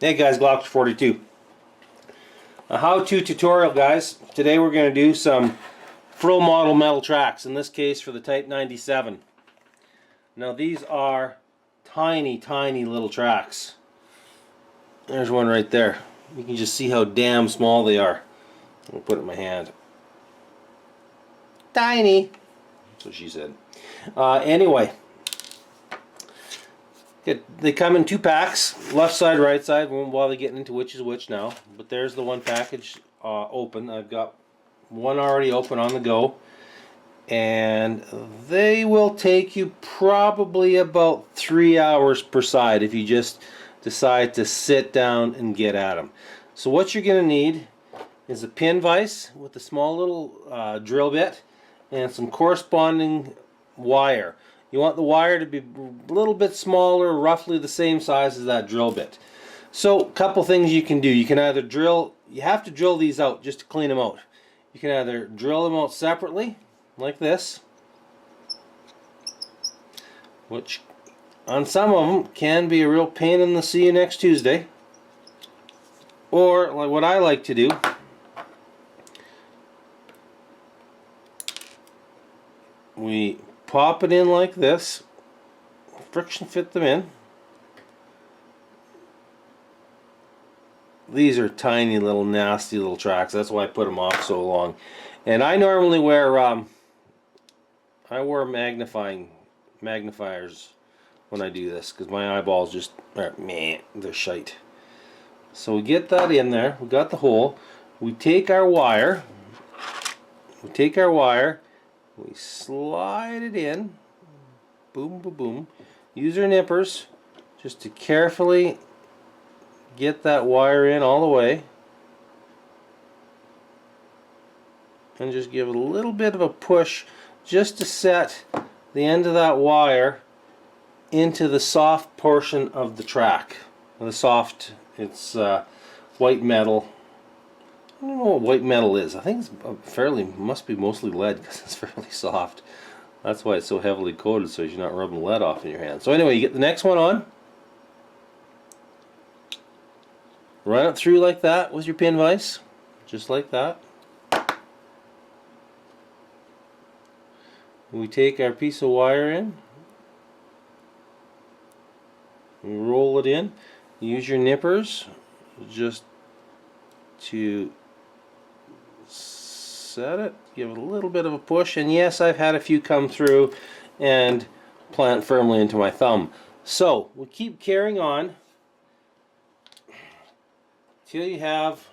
Hey guys, Glock42. A how-to tutorial, guys. Today we're going to do some Friulmodel metal tracks, in this case for the Type 97. Now these are tiny, tiny little tracks. There's one right there. You can just see how damn small they are. I'll put it in my hand. Tiny! That's what she said. Anyway. They come in two packs, left side, right side. Won't bother getting into which is which now. But there's the one package open. I've got one already open on the go. And they will take you probably about 3 hours per side if you just decide to sit down and get at them. So what you're going to need is a pin vise with a small little drill bit and some corresponding wire. You want the wire to be a little bit smaller, roughly the same size as that drill bit. So a couple things you can do. You can either drill, you have to drill these out just to clean them out. You can either drill them out separately, like this, which on some of them can be a real pain in the see you next Tuesday. Or like what I like to do, we pop it in like this, friction fit them in. These are tiny little nasty little tracks, that's why I put them off so long. And I normally wear magnifiers when I do this, because my eyeballs just they're shite. So we get that in there, we got the hole, we take our wire, we slide it in, boom, boom, boom. Use your nippers just to carefully get that wire in all the way. And just give it a little bit of a push just to set the end of that wire into the soft portion of the track. The soft, it's white metal. I don't know what white metal is. I think it's must be mostly lead because it's fairly soft. That's why it's so heavily coated, so you're not rubbing lead off in your hand. So anyway, you get the next one on. Run it through like that with your pin vise. Just like that. We take our piece of wire in. We roll it in. Use your nippers just to set it, give it a little bit of a push, and yes, I've had a few come through and plant firmly into my thumb. So we keep carrying on till you have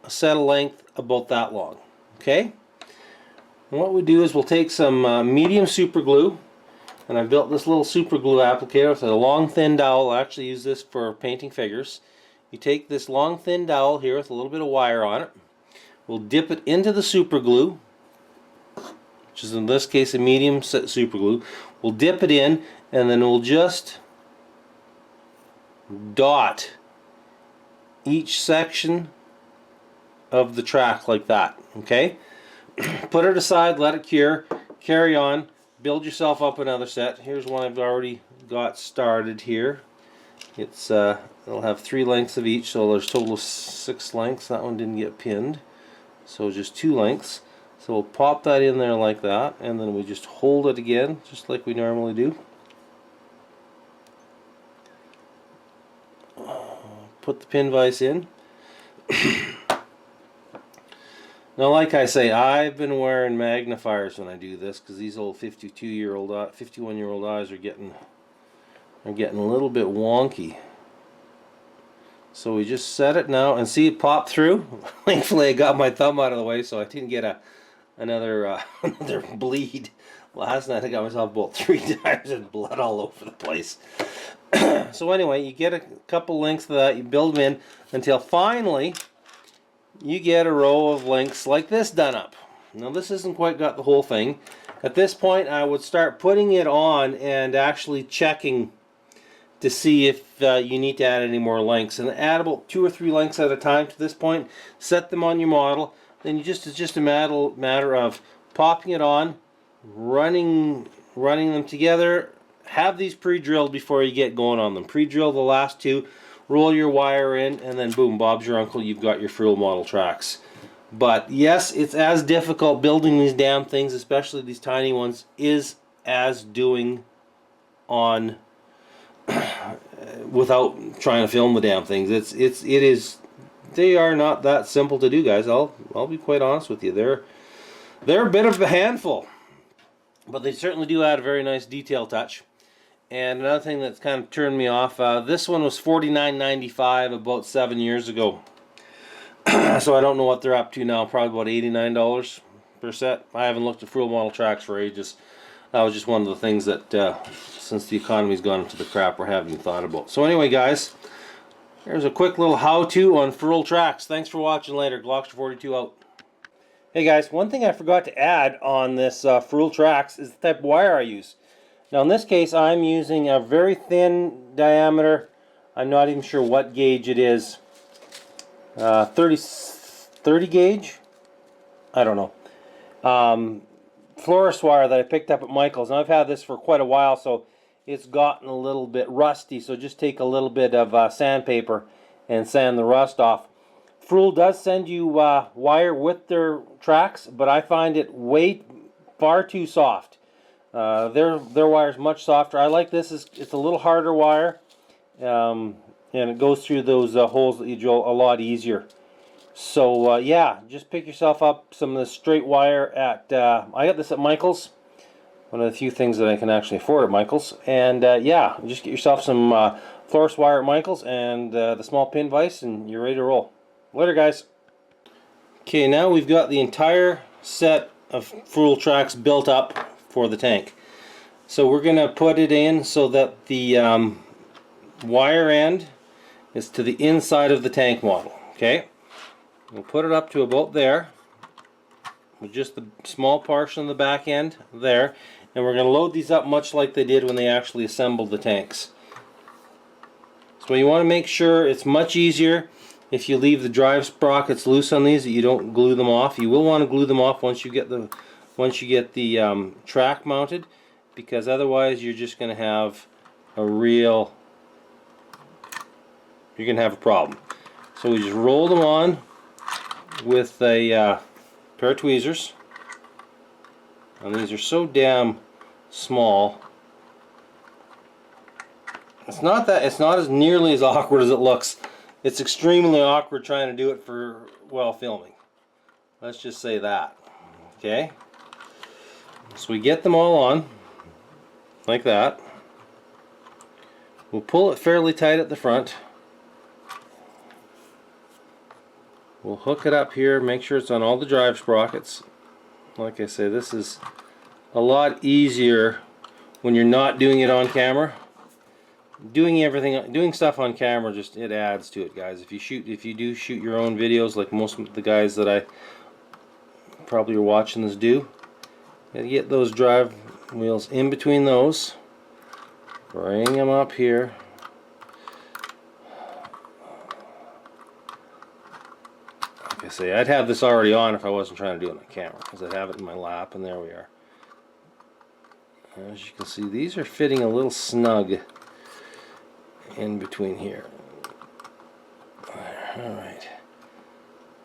a set of length about that long. Okay? And what we do is we'll take some medium super glue, and I've built this little super glue applicator with a long thin dowel. I actually use this for painting figures. You take this long thin dowel here with a little bit of wire on it. We'll dip it into the super glue, which is in this case a medium super glue. We'll dip it in, and then we'll just dot each section of the track like that. Okay? Put it aside, let it cure, carry on, build yourself up another set. Here's one I've already got started here. It's it'll have 3 lengths of each, so there's a total of 6 lengths. That one didn't get pinned, so just 2 lengths. So we'll pop that in there like that, and then we just hold it again, just like we normally do. Put the pin vise in. Now, like I say, I've been wearing magnifiers when I do this, because these old 51-year-old eyes are getting a little bit wonky. So we just set it now, and see it pop through. Thankfully I got my thumb out of the way so I didn't get another bleed. Last night I got myself about 3 times and blood all over the place. So anyway, you get a couple lengths of that, you build them in until finally you get a row of links like this done up. Now this hasn't quite got the whole thing. At this point I would start putting it on and actually checking to see if you need to add any more lengths, and add about 2 or 3 lengths at a time to this point. Set them on your model, then it's just a matter of popping it on, running them together. Have these pre-drilled before you get going on them. Pre-drill the last 2. roll your wire in, and then boom, Bob's your uncle, you've got your Friulmodel tracks. But yes, it's as difficult building these damn things, especially these tiny ones, is as doing on without trying to film the damn things. It is. They are not that simple to do, guys. I'll be quite honest with you. They're a bit of a handful, but they certainly do add a very nice detail touch. And another thing that's kind of turned me off, this one was $49.95 about 7 years ago. So I don't know what they're up to now. Probably about $89 per set. I haven't looked at Friulmodel tracks for ages. That was just one of the things that, since the economy's gone into the crap, we haven't thought about. So anyway, guys, there's a quick little how-to on Friul tracks. Thanks for watching. Later. Glockster42 out. Hey guys, one thing I forgot to add on this Friul tracks is the type of wire I use. Now in this case, I'm using a very thin diameter. I'm not even sure what gauge it is. 30 gauge? I don't know. Florist wire that I picked up at Michael's. Now I've had this for quite a while, so it's gotten a little bit rusty, so just take a little bit of sandpaper and sand the rust off. Friul does send you wire with their tracks, but I find it far too soft. Their wire is much softer. I like this. It's a little harder wire, and it goes through those holes that you drill a lot easier. So yeah, just pick yourself up some of the straight wire at, I got this at Michael's, one of the few things that I can actually afford at Michael's, and yeah, just get yourself some florist wire at Michael's and the small pin vise, and you're ready to roll. Later, guys. Okay, now we've got the entire set of Friul tracks built up for the tank. So we're going to put it in so that the wire end is to the inside of the tank model. Okay, we'll put it up to about there with just the small portion of the back end there, and we're going to load these up much like they did when they actually assembled the tanks. So you want to make sure it's much easier if you leave the drive sprockets loose on these, that you don't glue them off. You will want to glue them off once you get the track mounted, because otherwise you're just going to have you're going to have a problem. So we just roll them on with a pair of tweezers, and these are so damn small. It's not as nearly as awkward as it looks. It's extremely awkward trying to do it for, well, filming. Let's just say that. Okay? So we get them all on, like that. We'll pull it fairly tight at the front. We'll hook it up here, make sure it's on all the drive sprockets. Like I say, this is a lot easier when you're not doing it on camera. Doing stuff on camera, just it adds to it, guys. If you do shoot your own videos, like most of the guys that I probably are watching this do, you get those drive wheels in between those, bring them up here, like I say, I'd have this already on if I wasn't trying to do it on camera, because I have it in my lap, and there we are. As you can see, these are fitting a little snug in between here. Alright,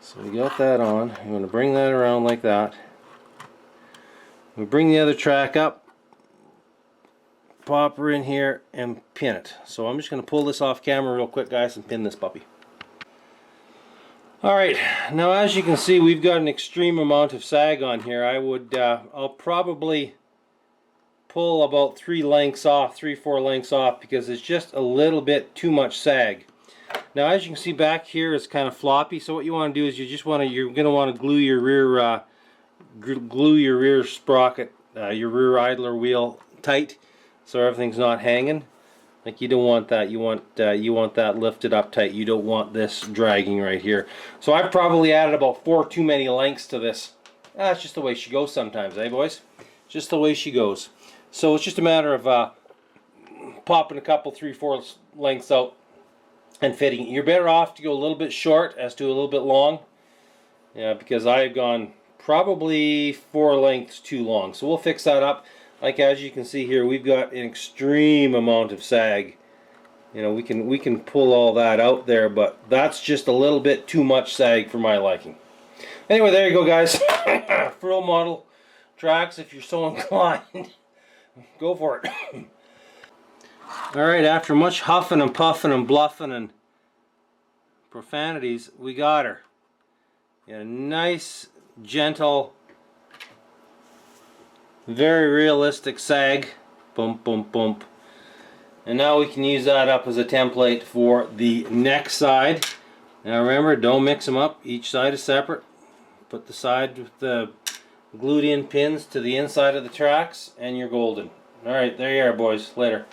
so we got that on. I'm going to bring that around like that. We bring the other track up, pop her in here, and pin it. So I'm just going to pull this off camera real quick, guys, and pin this puppy. Alright, now as you can see, we've got an extreme amount of sag on here. I'll probably pull about 3 lengths off, 3-4 lengths off, because it's just a little bit too much sag. Now as you can see back here, it's kind of floppy, so what you want to do is you're going to want to glue your rear sprocket, your rear idler wheel tight, so everything's not hanging. Like, you don't want that. You want that lifted up tight. You don't want this dragging right here. So I've probably added about 4 too many lengths to this. That's just the way she goes sometimes, eh, boys? Just the way she goes. So it's just a matter of popping a couple 3/4 lengths out and fitting it. You're better off to go a little bit short as to a little bit long. Yeah, because I've gone probably 4 lengths too long. So we'll fix that up. Like, as you can see here, we've got an extreme amount of sag You know, we can pull all that out there, but that's just a little bit too much sag for my liking. Anyway, there you go, guys. Friulmodel tracks, if you're so inclined. Go for it. Alright, after much huffing and puffing and bluffing and profanities, we got her. A nice, gentle, very realistic sag. Bump, bump, bump. And now we can use that up as a template for the next side. Now remember, don't mix them up. Each side is separate. Put the side with the glued in pins to the inside of the tracks and you're golden. Alright, there you are, boys. Later.